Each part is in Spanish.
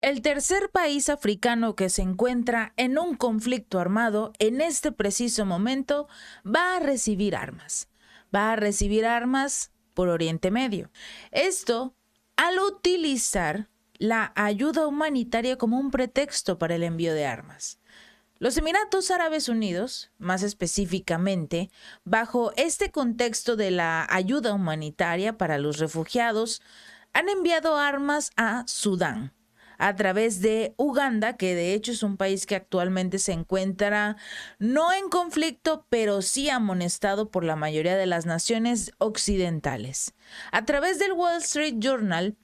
El tercer país africano que se encuentra en un conflicto armado en este preciso momento va a recibir armas. Va a recibir armas por Oriente Medio. Esto al utilizar la ayuda humanitaria como un pretexto para el envío de armas. Los Emiratos Árabes Unidos, más específicamente, bajo este contexto de la ayuda humanitaria para los refugiados, han enviado armas a Sudán a través de Uganda, que de hecho es un país que actualmente se encuentra no en conflicto, pero sí amonestado por la mayoría de las naciones occidentales. A través del Wall Street Journal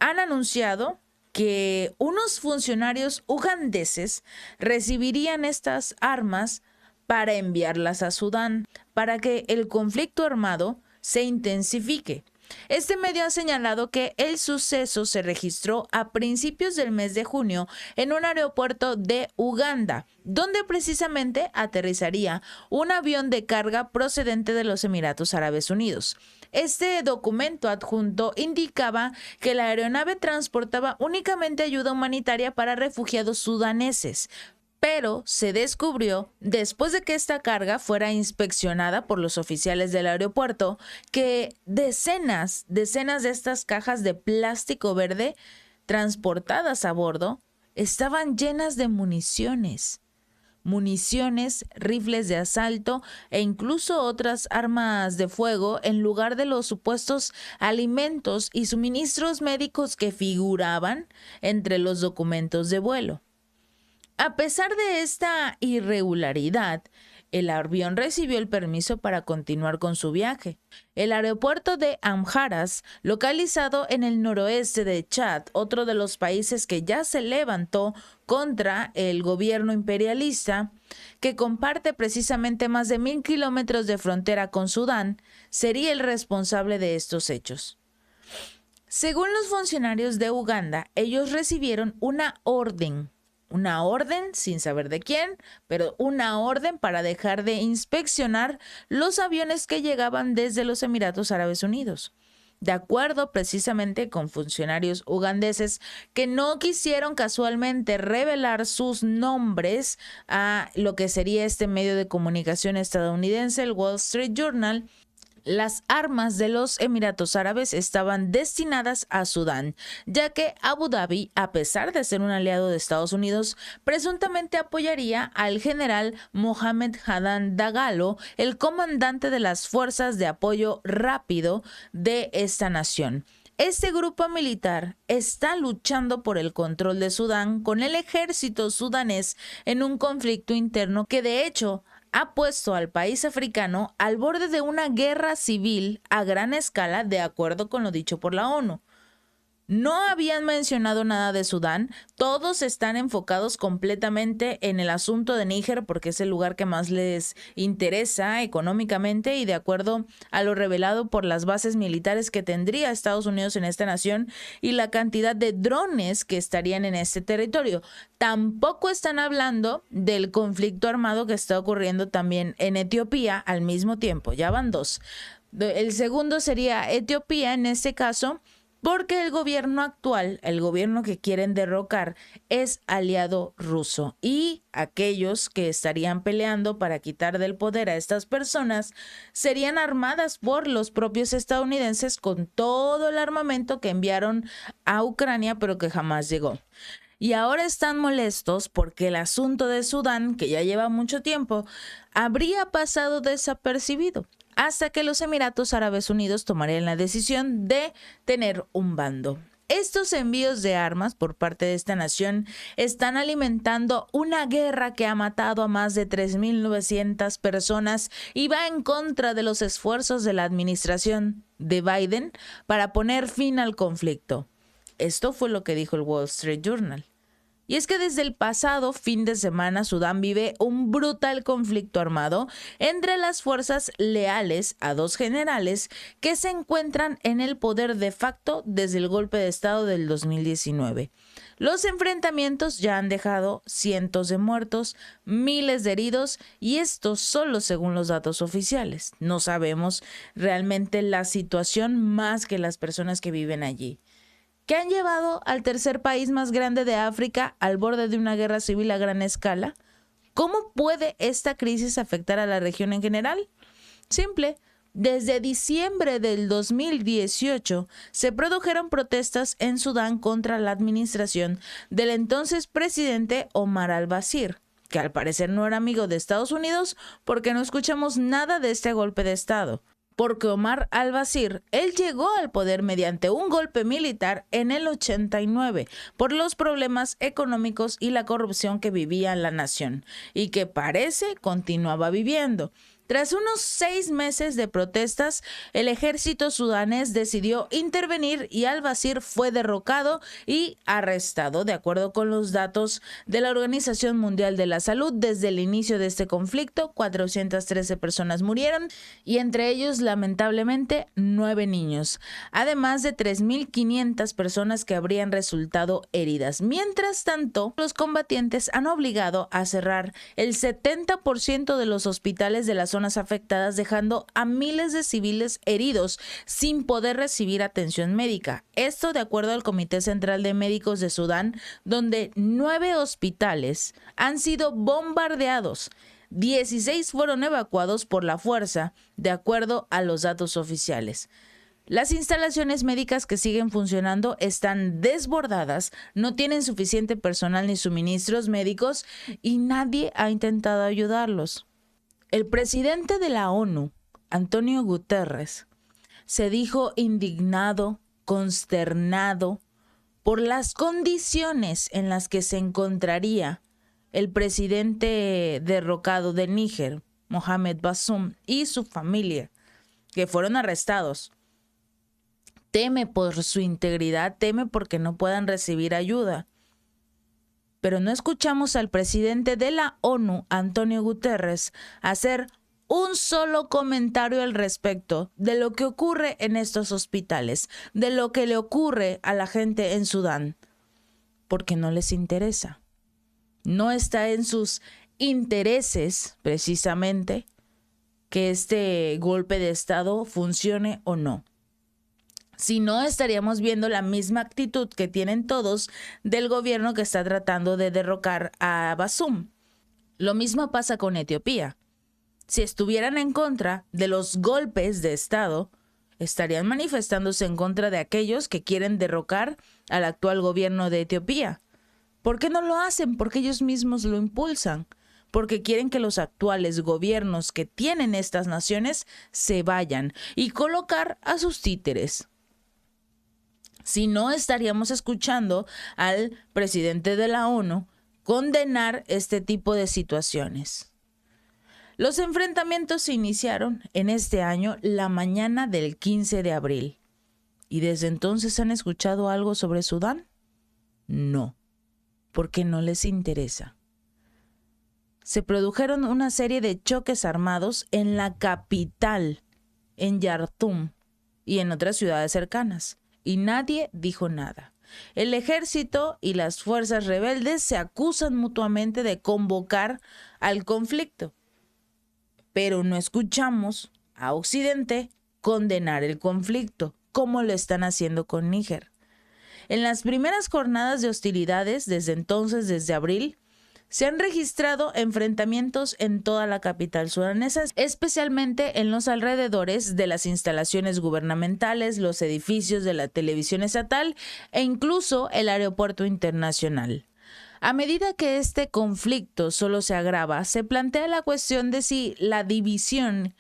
han anunciado que unos funcionarios ugandeses recibirían estas armas para enviarlas a Sudán, para que el conflicto armado se intensifique. Este medio ha señalado que el suceso se registró a principios del mes de junio en un aeropuerto de Uganda, donde precisamente aterrizaría un avión de carga procedente de los Emiratos Árabes Unidos. Este documento adjunto indicaba que la aeronave transportaba únicamente ayuda humanitaria para refugiados sudaneses, pero se descubrió, después de que esta carga fuera inspeccionada por los oficiales del aeropuerto, que decenas de estas cajas de plástico verde transportadas a bordo estaban llenas de municiones, rifles de asalto e incluso otras armas de fuego en lugar de los supuestos alimentos y suministros médicos que figuraban entre los documentos de vuelo. A pesar de esta irregularidad, el avión recibió el permiso para continuar con su viaje. El aeropuerto de Amharas, localizado en el noroeste de Chad, otro de los países que ya se levantó contra el gobierno imperialista, que comparte precisamente más de 1,000 kilómetros de frontera con Sudán, sería el responsable de estos hechos. Según los funcionarios de Uganda, ellos recibieron una orden sin saber de quién, pero una orden para dejar de inspeccionar los aviones que llegaban desde los Emiratos Árabes Unidos. De acuerdo precisamente con funcionarios ugandeses que no quisieron casualmente revelar sus nombres a lo que sería este medio de comunicación estadounidense, el Wall Street Journal, las armas de los Emiratos Árabes estaban destinadas a Sudán, ya que Abu Dhabi, a pesar de ser un aliado de Estados Unidos, presuntamente apoyaría al general Mohamed Hamdan Dagalo, el comandante de las fuerzas de apoyo rápido de esta nación. Este grupo militar está luchando por el control de Sudán con el ejército sudanés en un conflicto interno que de hecho ha puesto al país africano al borde de una guerra civil a gran escala, de acuerdo con lo dicho por la ONU. No habían mencionado nada de Sudán, todos están enfocados completamente en el asunto de Níger porque es el lugar que más les interesa económicamente y de acuerdo a lo revelado por las bases militares que tendría Estados Unidos en esta nación y la cantidad de drones que estarían en este territorio. Tampoco están hablando del conflicto armado que está ocurriendo también en Etiopía al mismo tiempo, ya van dos. El segundo sería Etiopía en este caso, porque el gobierno actual, el gobierno que quieren derrocar, es aliado ruso y aquellos que estarían peleando para quitar del poder a estas personas serían armadas por los propios estadounidenses con todo el armamento que enviaron a Ucrania pero que jamás llegó. Y ahora están molestos porque el asunto de Sudán, que ya lleva mucho tiempo, habría pasado desapercibido hasta que los Emiratos Árabes Unidos tomarían la decisión de tener un bando. Estos envíos de armas por parte de esta nación están alimentando una guerra que ha matado a más de 3,900 personas y va en contra de los esfuerzos de la administración de Biden para poner fin al conflicto. Esto fue lo que dijo el Wall Street Journal. Y es que desde el pasado fin de semana Sudán vive un brutal conflicto armado entre las fuerzas leales a dos generales que se encuentran en el poder de facto desde el golpe de estado del 2019. Los enfrentamientos ya han dejado cientos de muertos, miles de heridos y esto solo según los datos oficiales. No sabemos realmente la situación más que las personas que viven allí. que han llevado al tercer país más grande de África al borde de una guerra civil a gran escala. ¿Cómo puede esta crisis afectar a la región en general? Simple. Desde diciembre del 2018 se produjeron protestas en Sudán contra la administración del entonces presidente Omar al-Bashir, que al parecer no era amigo de Estados Unidos porque no escuchamos nada de este golpe de Estado. Porque Omar al-Bashir, él llegó al poder mediante un golpe militar en el 89 por los problemas económicos y la corrupción que vivía la nación y que parece continuaba viviendo. Tras unos 6 meses de protestas, el ejército sudanés decidió intervenir y al-Bashir fue derrocado y arrestado, de acuerdo con los datos de la Organización Mundial de la Salud. Desde el inicio de este conflicto, 413 personas murieron y entre ellos, lamentablemente, 9 niños, además de 3.500 personas que habrían resultado heridas. Mientras tanto, los combatientes han obligado a cerrar el 70% de los hospitales de la zonas afectadas, dejando a miles de civiles heridos sin poder recibir atención médica. Esto de acuerdo al Comité Central de Médicos de Sudán, donde 9 hospitales han sido bombardeados. 16 fueron evacuados por la fuerza, de acuerdo a los datos oficiales. Las instalaciones médicas que siguen funcionando están desbordadas, no tienen suficiente personal ni suministros médicos y nadie ha intentado ayudarlos. El presidente de la ONU, Antonio Guterres, se dijo indignado, consternado por las condiciones en las que se encontraría el presidente derrocado de Níger, Mohamed Bazoum, y su familia, que fueron arrestados. Teme por su integridad, teme porque no puedan recibir ayuda. Pero no escuchamos al presidente de la ONU, Antonio Guterres, hacer un solo comentario al respecto de lo que ocurre en estos hospitales, de lo que le ocurre a la gente en Sudán, porque no les interesa. No está en sus intereses, precisamente, que este golpe de Estado funcione o no. Si no, estaríamos viendo la misma actitud que tienen todos del gobierno que está tratando de derrocar a Bazoum. Lo mismo pasa con Etiopía. Si estuvieran en contra de los golpes de Estado, estarían manifestándose en contra de aquellos que quieren derrocar al actual gobierno de Etiopía. ¿Por qué no lo hacen? Porque ellos mismos lo impulsan. Porque quieren que los actuales gobiernos que tienen estas naciones se vayan y colocar a sus títeres. Si no, estaríamos escuchando al presidente de la ONU condenar este tipo de situaciones. Los enfrentamientos se iniciaron en este año la mañana del 15 de abril. ¿Y desde entonces han escuchado algo sobre Sudán? No, porque no les interesa. Se produjeron una serie de choques armados en la capital, en Yartum y en otras ciudades cercanas. Y nadie dijo nada. El ejército y las fuerzas rebeldes se acusan mutuamente de convocar al conflicto. Pero no escuchamos a Occidente condenar el conflicto, como lo están haciendo con Níger. En las primeras jornadas de hostilidades, desde entonces, desde abril, se han registrado enfrentamientos en toda la capital sudanesa, especialmente en los alrededores de las instalaciones gubernamentales, los edificios de la televisión estatal e incluso el aeropuerto internacional. A medida que este conflicto solo se agrava, se plantea la cuestión de si la división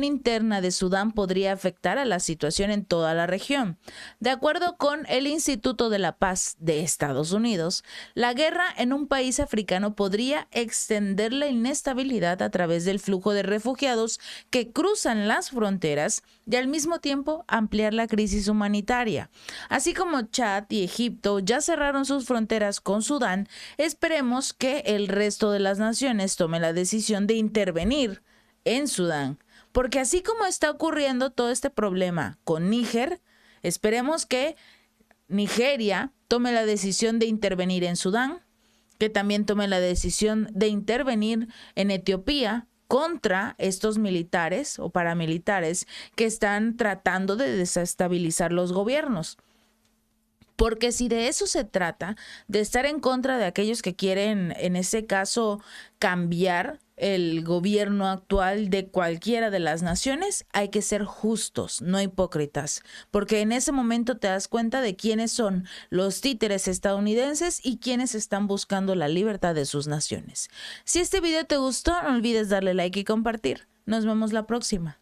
interna de Sudán podría afectar a la situación en toda la región. De acuerdo con el Instituto de la Paz de Estados Unidos, la guerra en un país africano podría extender la inestabilidad a través del flujo de refugiados que cruzan las fronteras y al mismo tiempo ampliar la crisis humanitaria. Así como Chad y Egipto ya cerraron sus fronteras con Sudán, esperemos que el resto de las naciones tome la decisión de intervenir en Sudán, porque así como está ocurriendo todo este problema con Níger, esperemos que Nigeria tome la decisión de intervenir en Sudán, que también tome la decisión de intervenir en Etiopía contra estos militares o paramilitares que están tratando de desestabilizar los gobiernos. Porque si de eso se trata, de estar en contra de aquellos que quieren, en ese caso, cambiar el gobierno actual de cualquiera de las naciones, hay que ser justos, no hipócritas, porque en ese momento te das cuenta de quiénes son los títeres estadounidenses y quiénes están buscando la libertad de sus naciones. Si este video te gustó, no olvides darle like y compartir. Nos vemos la próxima.